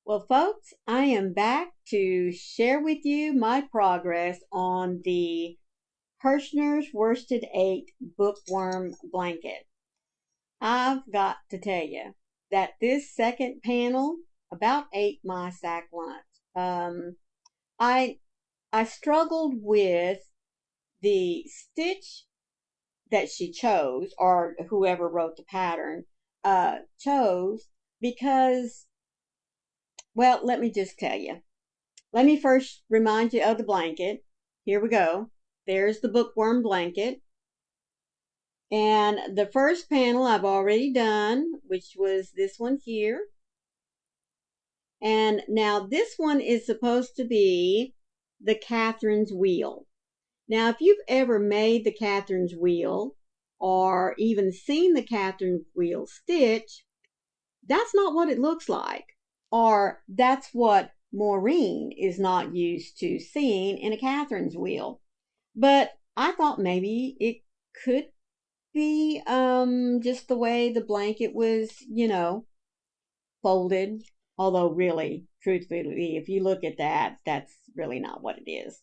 Well, folks, I am back to share with you my progress on the Herrschner's Worsted 8 Bookworm blanket. I've got to tell you that this second panel about ate my sack lunch. I I struggled with the stitch that she chose, or whoever wrote the pattern chose, because, well, let me just tell you. Let me first remind you of the blanket. Here we go. There's the bookworm blanket. And the first panel I've already done, which was this one here. And now this one is supposed to be the Catherine's wheel. Now, if you've ever made the Catherine's wheel or even seen the Catherine's wheel stitch, that's not what it looks like. Or that's what Maureen is not used to seeing in a Catherine's wheel. But I thought maybe it could be just the way the blanket was, folded. Although really, truthfully, if you look at that, that's really not what it is.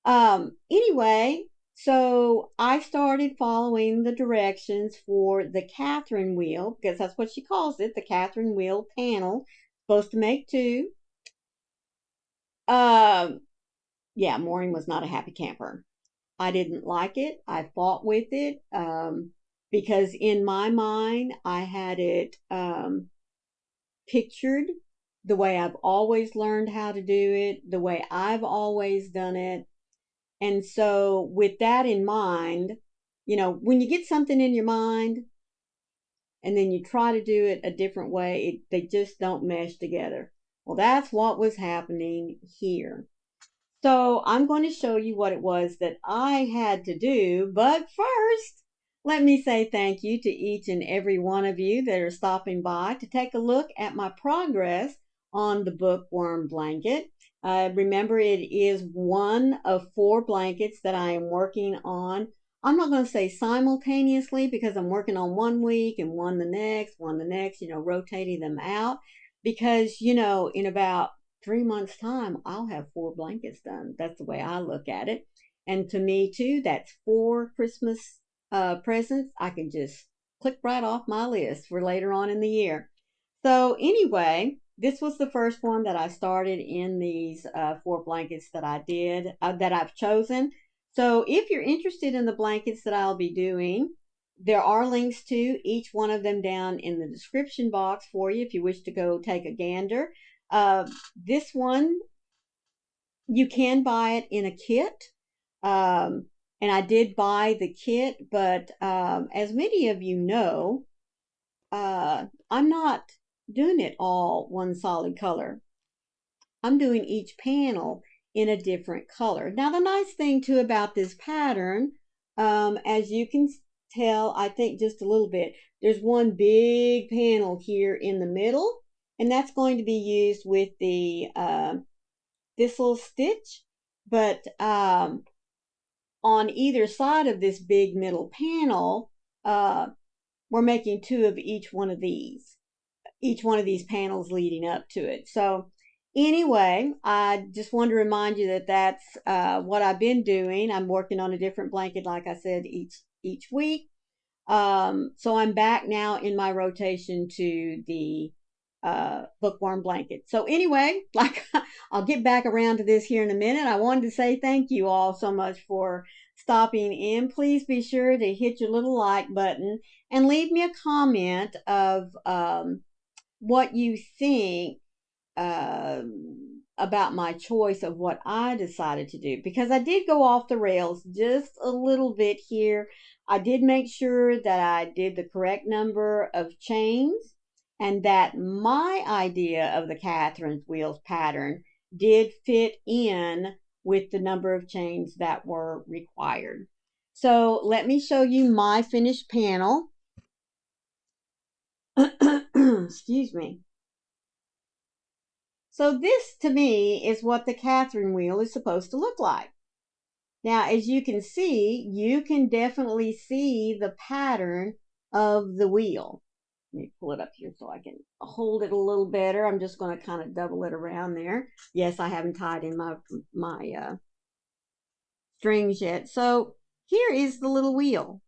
Anyway, so I started following the directions for the Catherine wheel, because that's what she calls it, the Catherine wheel panel. Supposed to make two. Yeah, Maureen was not a happy camper. I didn't like it. I fought with it because in my mind, I had it pictured the way I've always learned how to do it, the way I've always done it. And so, with that in mind, when you get something in your mind and then you try to do it a different way, they just don't mesh together. Well, that's what was happening here. So I'm going to show you what it was that I had to do. But first, let me say thank you to each and every one of you that are stopping by to take a look at my progress on the bookworm blanket. Remember, it is one of 4 blankets that I am working on. I'm not going to say simultaneously because I'm working on one week and one the next, rotating them out. Because, in about 3 months' time, I'll have 4 blankets done. That's the way I look at it. And to me, too, that's 4 Christmas presents I can just click right off my list for later on in the year. So anyway, this was the first one that I started in these 4 blankets that I did, that I've chosen. So if you're interested in the blankets that I'll be doing, there are links to each one of them down in the description box for you if you wish to go take a gander. This one, you can buy it in a kit. And I did buy the kit, but as many of you know, I'm not doing it all one solid color. I'm doing each panel in a different color. Now, the nice thing too about this pattern, as you can tell, I think just a little bit, there's one big panel here in the middle, and that's going to be used with the thistle stitch. But on either side of this big middle panel, we're making 2 of each one of these panels leading up to it. So anyway, I just wanted to remind you that that's what I've been doing. I'm working on a different blanket, like I said, each week. So I'm back now in my rotation to the bookworm blanket. So anyway, I'll get back around to this here in a minute. I wanted to say thank you all so much for stopping in. Please be sure to hit your little like button and leave me a comment of what you think about my choice of what I decided to do, because I did go off the rails just a little bit here. I did make sure that I did the correct number of chains and that my idea of the Catherine's wheels pattern did fit in with the number of chains that were required. So let me show you my finished panel. Excuse me. So this, to me, is what the Catherine wheel is supposed to look like. Now, as you can see, you can definitely see the pattern of the wheel. Let me pull it up here so I can hold it a little better. I'm just going to kind of double it around there. Yes, I haven't tied in my strings yet. So here is the little wheel.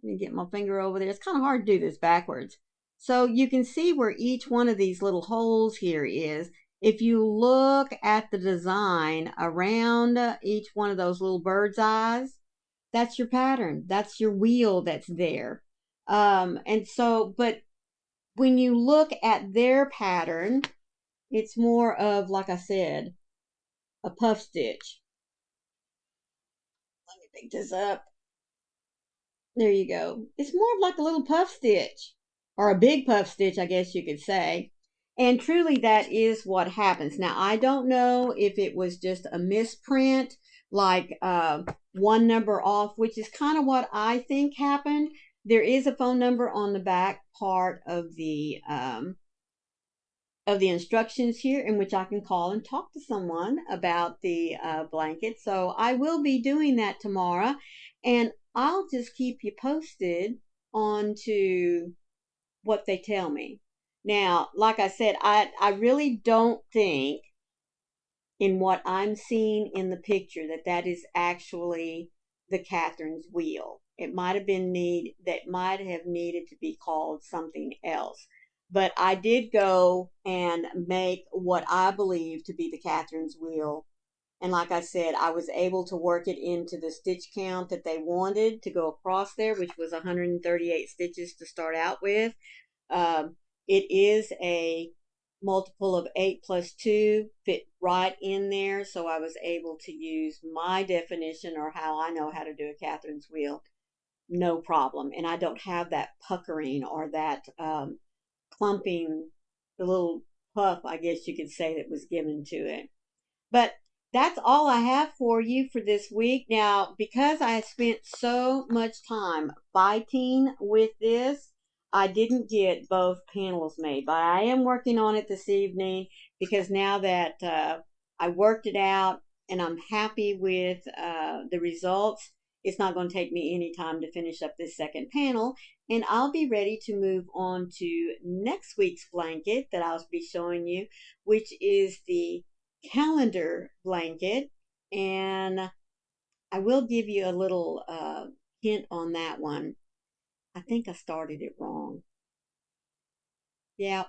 Let me get my finger over there. It's kind of hard to do this backwards. So you can see where each one of these little holes here is. If you look at the design around each one of those little bird's eyes, that's your pattern. That's your wheel that's there. And so, but when you look at their pattern, it's more of, like I said, a puff stitch. Let me pick this up. There you go. It's more of like a little puff stitch, or a big puff stitch, I guess you could say. And truly, that is what happens. Now, I don't know if it was just a misprint, like one number off, which is kind of what I think happened. There is a phone number on the back part of the instructions here in which I can call and talk to someone about the blanket. So I will be doing that tomorrow, and I'll just keep you posted on to what they tell me. Now, like I said, I really don't think in what I'm seeing in the picture that is actually the Catherine's wheel. It might have been might have needed to be called something else. But I did go and make what I believe to be the Catherine's wheel. And like I said, I was able to work it into the stitch count that they wanted to go across there, which was 138 stitches to start out with. It is a multiple of 8 plus 2, fit right in there. So I was able to use my definition, or how I know how to do a Catherine's wheel, no problem. And I don't have that puckering or that clumping, the little puff, I guess you could say, that was given to it. But that's all I have for you for this week. Now, because I spent so much time fighting with this, I didn't get both panels made, but I am working on it this evening, because now that I worked it out and I'm happy with the results, it's not going to take me any time to finish up this second panel, and I'll be ready to move on to next week's blanket that I'll be showing you, which is the calendar blanket. And I will give you a little hint on that one. I think I started it wrong. Yeah,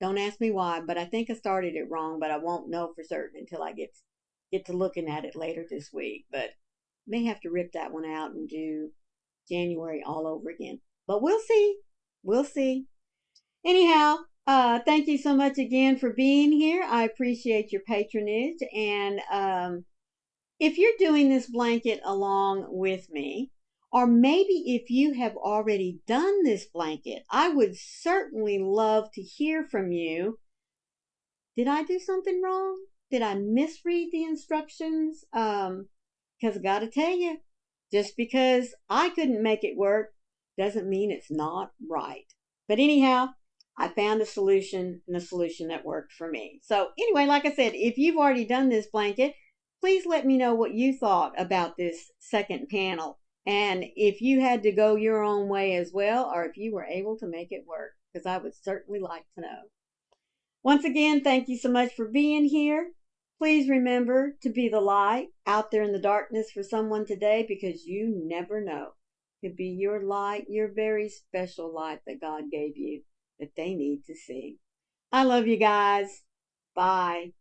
don't ask me why, but I think I started it wrong, but I won't know for certain until I get to looking at it later this week. But may have to rip that one out and do January all over again. But we'll see. We'll see. Anyhow, thank you so much again for being here. I appreciate your patronage. And if you're doing this blanket along with me, or maybe if you have already done this blanket, I would certainly love to hear from you. Did I do something wrong? Did I misread the instructions? Because I got to tell you, just because I couldn't make it work doesn't mean it's not right. But anyhow, I found a solution, and a solution that worked for me. So anyway, like I said, if you've already done this blanket, please let me know what you thought about this second panel, and if you had to go your own way as well, or if you were able to make it work, because I would certainly like to know. Once again, thank you so much for being here. Please remember to be the light out there in the darkness for someone today, because you never know. It could be your light, your very special light that God gave you, that they need to see. I love you guys. Bye.